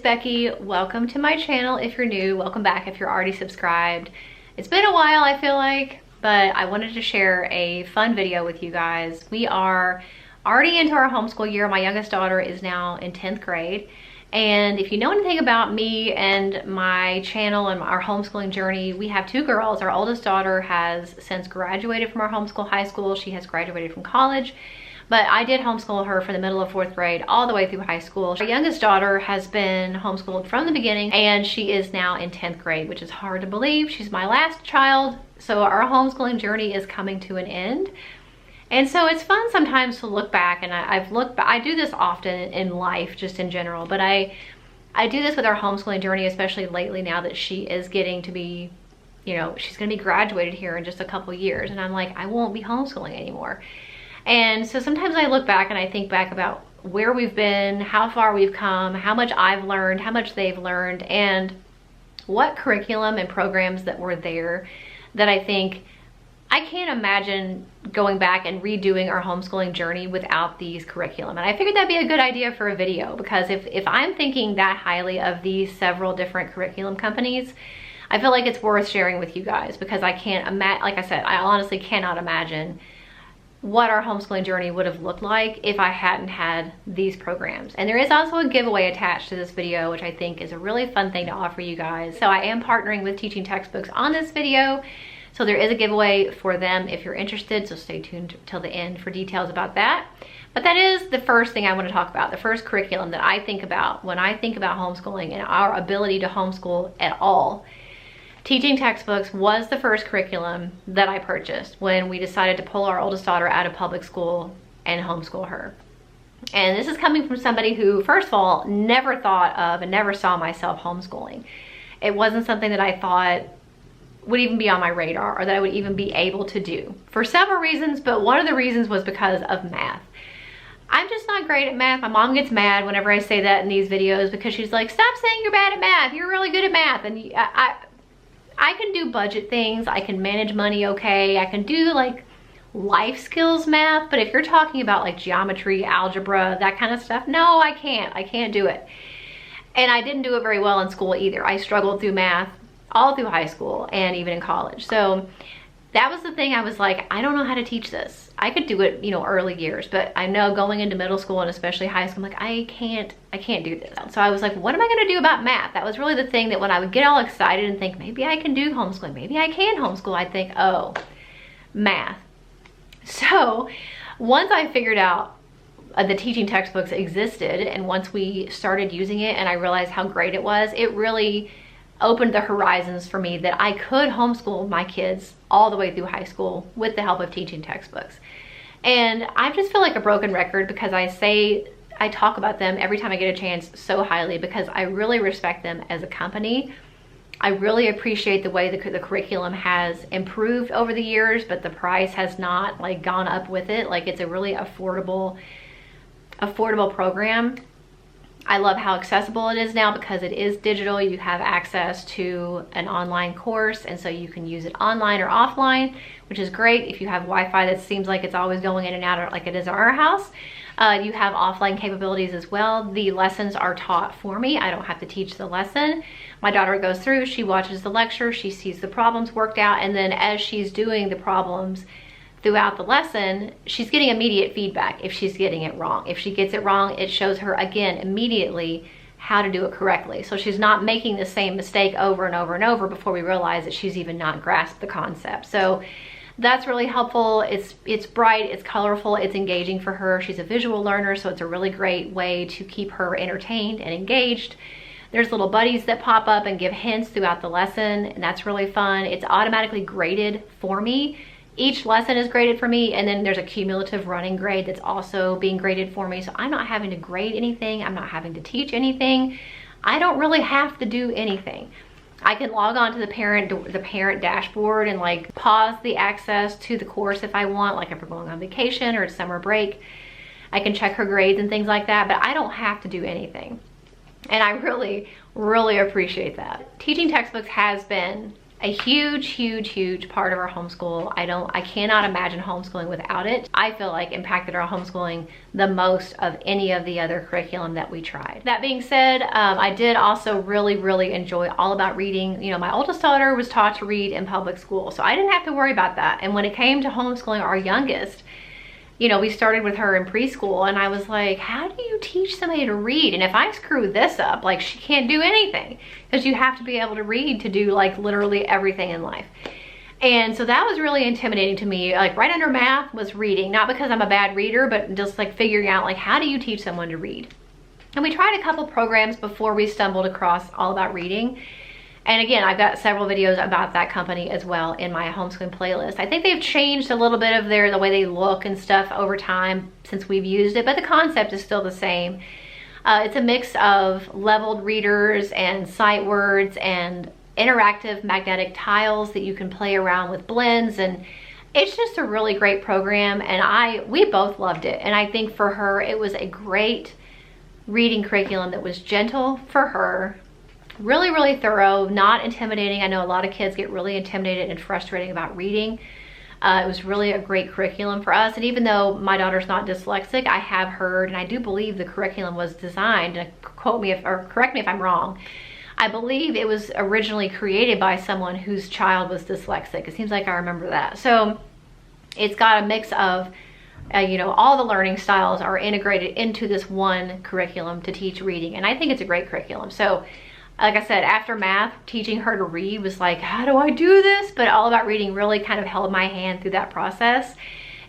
Becky. Welcome to my channel if you're new. Welcome back if you're already subscribed. It's been a while, I feel like, but I wanted to share a fun video with you guys. We are already into our homeschool year. My youngest daughter is now in 10th grade. And if you know anything about me and my channel and our homeschooling journey, we have two girls. Our oldest daughter has since graduated from our homeschool high school. She has graduated from college. But I did homeschool her from the middle of 4th grade all the way through high school. Our youngest daughter has been homeschooled from the beginning, and she is now in 10th grade, which is hard to believe. She's my last child, so our homeschooling journey is coming to an end. And so it's fun sometimes to look back, and I do this often in life, just in general, but I do this with our homeschooling journey, especially lately now that she is getting to be, you know, she's gonna be graduated here in just a couple years, and I'm like, I won't be homeschooling anymore. And so sometimes I look back and I think back about where we've been, how far we've come, how much I've learned, how much they've learned, and what curriculum and programs that were there that I think I can't imagine going back and redoing our homeschooling journey without these curriculum. And I figured that'd be a good idea for a video, because if I'm thinking that highly of these several different curriculum companies, I feel like it's worth sharing with you guys, because I can't imagine, like I said, I honestly cannot imagine what our homeschooling journey would have looked like if I hadn't had these programs. And there is also a giveaway attached to this video, which I think is a really fun thing to offer you guys. So I am partnering with Teaching Textbooks on this video. So there is a giveaway for them if you're interested. So stay tuned till the end for details about that. But that is the first thing I want to talk about, the first curriculum that I think about when I think about homeschooling and our ability to homeschool at all. Teaching Textbooks was the first curriculum that I purchased when we decided to pull our oldest daughter out of public school and homeschool her. And this is coming from somebody who, first of all, never thought of and never saw myself homeschooling. It wasn't something that I thought would even be on my radar or that I would even be able to do, for several reasons, but one of the reasons was because of math. I'm just not great at math. My mom gets mad whenever I say that in these videos, because she's like, stop saying you're bad at math. You're really good at math. And I can do budget things, I can manage money okay, I can do like life skills math, but if you're talking about like geometry, algebra, that kind of stuff, no, I can't do it. And I didn't do it very well in school either. I struggled through math all through high school and even in college. So that was the thing. I was like, I don't know how to teach this. I could do it, you know, early years, but I know going into middle school and especially high school, I'm like, I can't do this. So I was like, what am I gonna do about math? That was really the thing that when I would get all excited and think, maybe I can do homeschooling, maybe I can homeschool, I'd think, oh, math. So once I figured out the Teaching Textbooks existed, and once we started using it and I realized how great it was, it really opened the horizons for me that I could homeschool my kids all the way through high school with the help of Teaching Textbooks. And I just feel like a broken record, because I talk about them every time I get a chance so highly, because I really respect them as a company. I really appreciate the way the curriculum has improved over the years, but the price has not like gone up with it. Like, it's a really affordable program. I love how accessible it is now, because it is digital. You have access to an online course, and so you can use it online or offline, which is great. If you have Wi-Fi that seems like it's always going in and out, like it is at our house, you have offline capabilities as well. The lessons are taught for me. I don't have to teach the lesson. My daughter goes through, she watches the lecture, she sees the problems worked out, and then as she's doing the problems throughout the lesson, she's getting immediate feedback if she's getting it wrong. If she gets it wrong, it shows her again immediately how to do it correctly. So she's not making the same mistake over and over and over before we realize that she's even not grasped the concept. So that's really helpful. It's bright, it's colorful, it's engaging for her. She's a visual learner, so it's a really great way to keep her entertained and engaged. There's little buddies that pop up and give hints throughout the lesson, and that's really fun. It's automatically graded for me. Each lesson is graded for me, and then there's a cumulative running grade that's also being graded for me. So I'm not having to grade anything. I'm not having to teach anything. I don't really have to do anything. I can log on to the parent dashboard and like pause the access to the course if I want, like if we're going on vacation or it's summer break. I can check her grades and things like that, but I don't have to do anything. And I really, really appreciate that. Teaching Textbooks has been a huge, huge, huge part of our homeschool. I cannot imagine homeschooling without it. I feel like impacted our homeschooling the most of any of the other curriculum that we tried. That being said, I did also really, really enjoy All About Reading. You know, my oldest daughter was taught to read in public school, so I didn't have to worry about that. And when it came to homeschooling our youngest, you know, we started with her in preschool, and I was like, how do you teach somebody to read? And if I screw this up, like, she can't do anything, because you have to be able to read to do like literally everything in life. And so that was really intimidating to me. Like, right under math was reading, not because I'm a bad reader, but just like figuring out, like, how do you teach someone to read? And we tried a couple programs before we stumbled across All About Reading. And again, I've got several videos about that company as well in my homeschooling playlist. I think they've changed a little bit of the way they look and stuff over time since we've used it, but the concept is still the same. It's a mix of leveled readers and sight words and interactive magnetic tiles that you can play around with blends, and it's just a really great program, and we both loved it. And I think for her, it was a great reading curriculum that was gentle for her. Really, really thorough, not intimidating. I know a lot of kids get really intimidated and frustrated about reading. It was really a great curriculum for us. And even though my daughter's not dyslexic, I have heard, and I do believe the curriculum was designed, and correct me if I'm wrong, I believe it was originally created by someone whose child was dyslexic. It seems like I remember that. So it's got a mix of, you know, all the learning styles are integrated into this one curriculum to teach reading. And I think it's a great curriculum. So like I said, after math, teaching her to read was like, how do I do this? But All About Reading really kind of held my hand through that process.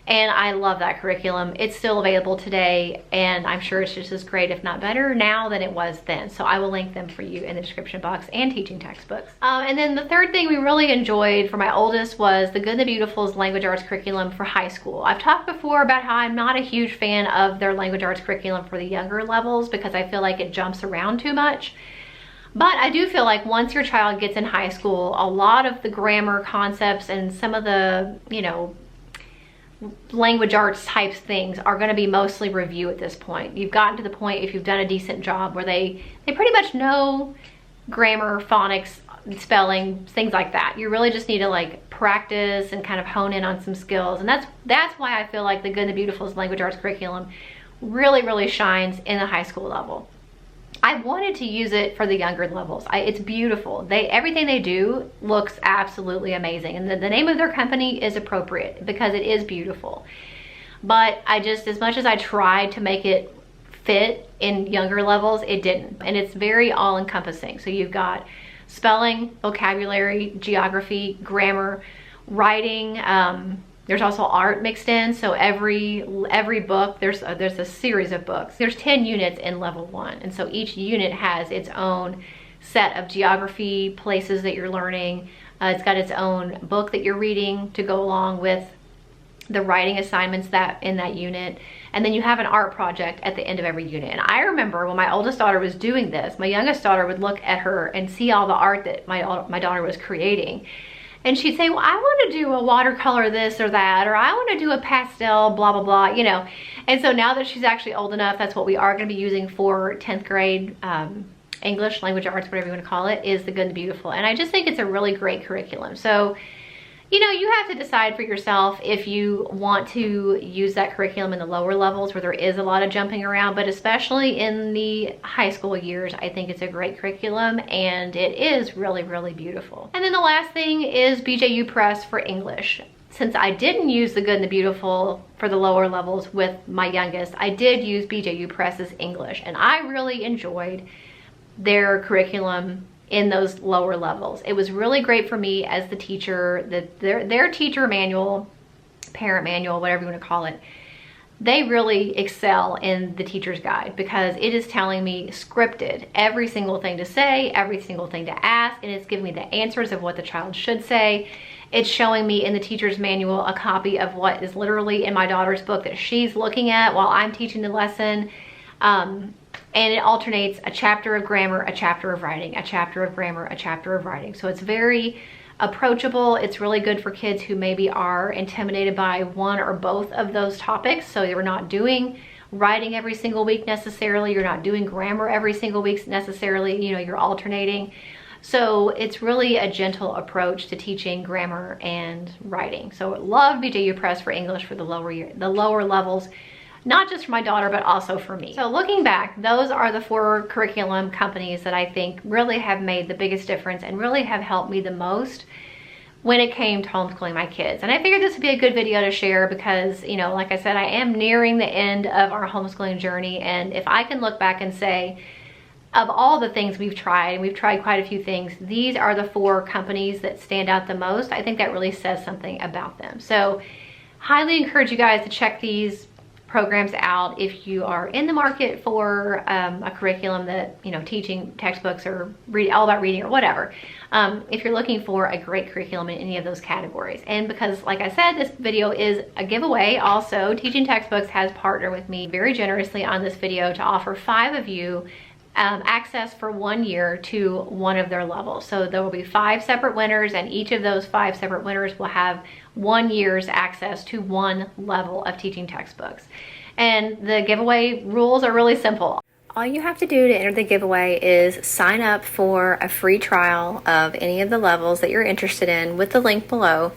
And I love that curriculum. It's still available today, and I'm sure it's just as great, if not better, now than it was then. So I will link them for you in the description box, and teaching textbooks. And then the third thing we really enjoyed for my oldest was the Good and the Beautiful's language arts curriculum for high school. I've talked before about how I'm not a huge fan of their language arts curriculum for the younger levels because I feel like it jumps around too much. But I do feel like once your child gets in high school, a lot of the grammar concepts and some of the, you know, language arts types things are going to be mostly review at this point. You've gotten to the point, if you've done a decent job, where they pretty much know grammar, phonics, spelling, things like that. You really just need to like practice and kind of hone in on some skills. And that's why I feel like the Good and the Beautiful's language arts curriculum really, really shines in the high school level. I wanted to use it for the younger levels. It's beautiful. Everything they do looks absolutely amazing. And the name of their company is appropriate because it is beautiful. But as much as I tried to make it fit in younger levels, it didn't. And it's very all-encompassing. So you've got spelling, vocabulary, geography, grammar, writing, there's also art mixed in, so every book, there's a series of books. There's 10 units in level 1, and so each unit has its own set of geography, places that you're learning. It's got its own book that you're reading to go along with the writing assignments in that unit. And then you have an art project at the end of every unit. And I remember when my oldest daughter was doing this, my youngest daughter would look at her and see all the art that my daughter was creating. And she'd say, well, I want to do a watercolor this or that, or I want to do a pastel, blah, blah, blah, you know. And so now that she's actually old enough, that's what we are going to be using for 10th grade English, language arts, whatever you want to call it, is the Good and Beautiful. And I just think it's a really great curriculum. So, you know, you have to decide for yourself if you want to use that curriculum in the lower levels where there is a lot of jumping around, but especially in the high school years, I think it's a great curriculum and it is really, really beautiful. And then the last thing is BJU Press for English. Since I didn't use the Good and the Beautiful for the lower levels with my youngest, I did use BJU Press's English, and I really enjoyed their curriculum in those lower levels. It was really great for me as the teacher. Their teacher manual, parent manual, whatever you want to call it, they really excel in the teacher's guide because it is telling me scripted every single thing to say, every single thing to ask, and it's giving me the answers of what the child should say. It's showing me in the teacher's manual a copy of what is literally in my daughter's book that she's looking at while I'm teaching the lesson. And it alternates a chapter of grammar, a chapter of writing, a chapter of grammar, a chapter of writing. So it's very approachable. It's really good for kids who maybe are intimidated by one or both of those topics. So you're not doing writing every single week necessarily. You're not doing grammar every single week necessarily. You know, you're alternating. So it's really a gentle approach to teaching grammar and writing. So I love BJU Press for English for the lower levels, not just for my daughter, but also for me. So looking back, those are the 4 curriculum companies that I think really have made the biggest difference and really have helped me the most when it came to homeschooling my kids. And I figured this would be a good video to share because, you know, like I said, I am nearing the end of our homeschooling journey. And if I can look back and say, of all the things we've tried, and we've tried quite a few things, these are the 4 companies that stand out the most. I think that really says something about them. So highly encourage you guys to check these programs out if you are in the market for a curriculum that, you know, teaching textbooks or all about reading or whatever. If you're looking for a great curriculum in any of those categories. And because, like I said, this video is a giveaway also, Teaching Textbooks has partnered with me very generously on this video to offer 5 of you access for 1 year to one of their levels. So there will be 5 separate winners, and each of those 5 separate winners will have 1 year's access to one level of teaching textbooks. And the giveaway rules are really simple. All you have to do to enter the giveaway is sign up for a free trial of any of the levels that you're interested in with the link below,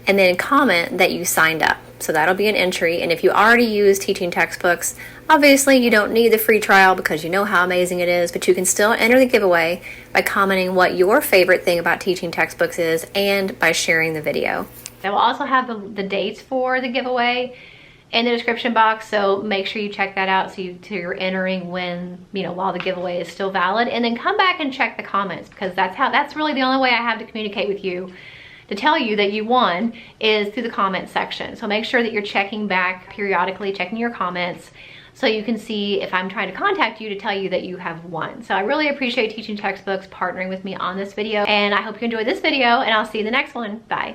and then comment that you signed up. So that'll be an entry. And if you already use teaching textbooks, obviously you don't need the free trial because you know how amazing it is, but you can still enter the giveaway by commenting what your favorite thing about teaching textbooks is and by sharing the video. I will also have the dates for the giveaway in the description box, so make sure you check that out so you're entering when, you know, while the giveaway is still valid. And then come back and check the comments, because that's really the only way I have to communicate with you to tell you that you won is through the comment section. So make sure that you're checking back periodically, checking your comments, so you can see if I'm trying to contact you to tell you that you have won. So I really appreciate Teaching Textbooks partnering with me on this video, and I hope you enjoyed this video, and I'll see you in the next one. Bye.